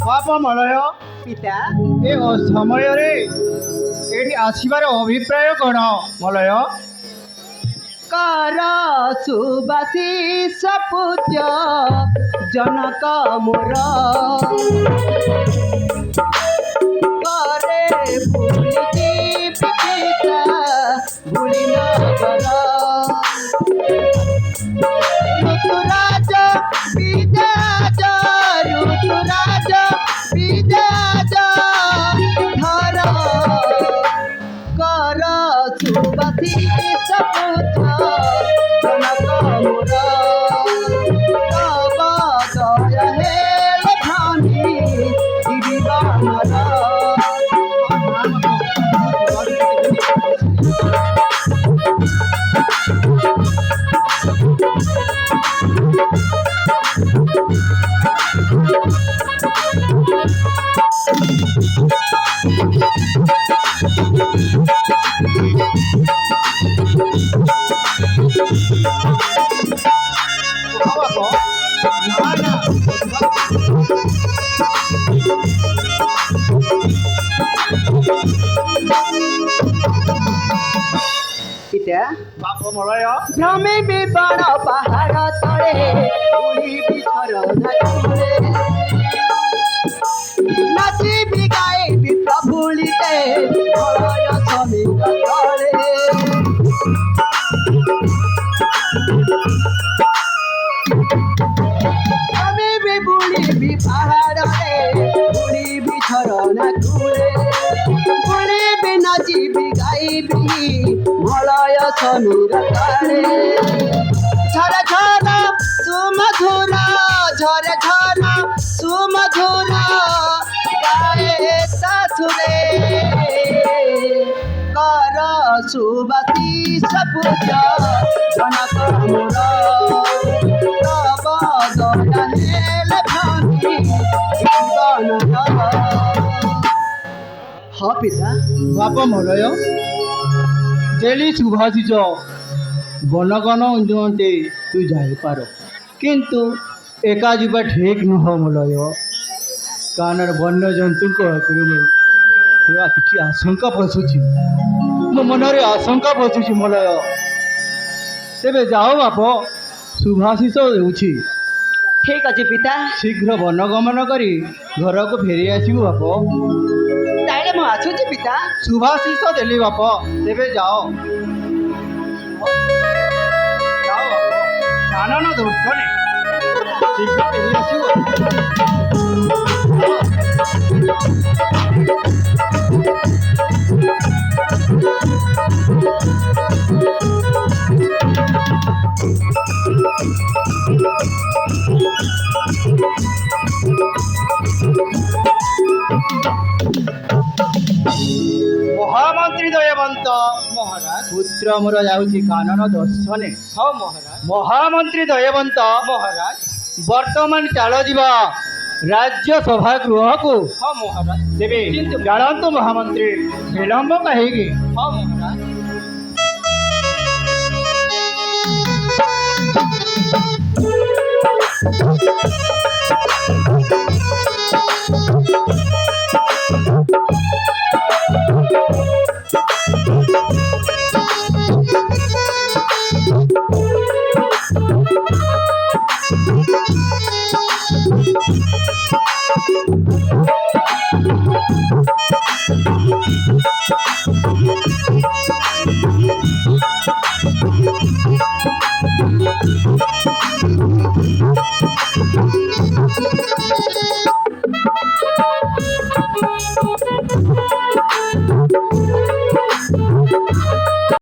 बाप मलय पिता ए समय एठी आसिबार अभिप्राय कौन मलय? कर सुबासी सपूज्य जनक मोर करे भूलिकी पिता भूली नगर ऋतुराज विराज ऋतुराज विराज धर कर सुबासी सपूज्य जनक मोर तब दया हेल ध्वनि दिविबानर पिता बाप मलय भ्रमे विबाण पहाड़ तले उड़ी बिछर नाचुरे नाची बिगाए विप्र भूलिते भय समीर तले भ्रमे विबुड़ी बिपहाड़े उड़ी बिछर नाचुरे बुड़ी बिनाची बिगाई भी मलय समीर तले झर झर सुमधुर झर झर सुमधुर गाए सासुरे कर सुबासी सपूज्य जनक मोर तब दया हेल ध्वनि दिविबानर। हाँ पिता बाप मलय डेली सुभाषित बनगण उंजुते तू जापार किंतु एका जीवा ठीक नुह मलय कारण वन्य जंतु कि आशंका पशुची मो मनरे आशंका पशुची मलय तेरे जाओ बाप सुभाषित होउछि ठीक अच्छे पिता शीघ्र वनगमन करी घर को फेरी आसबु बाप ताइले मु आछुछि पिता सुभाषित देली बाप तेरे जाओ जाओ बाप कानन दर्शने शीघ्र फेरी आसबु महामंत्री दयावंत महाराज पुत्र मोर जाऊँगी कानन दर्शने हाँ महाराज महामंत्री दयावंत महाराज वर्तमान चाल जीवा राज्य सभा गृह को हाँ महाराज तेरे जानतु महामंत्री विलंब कहेगी हाँ महाराज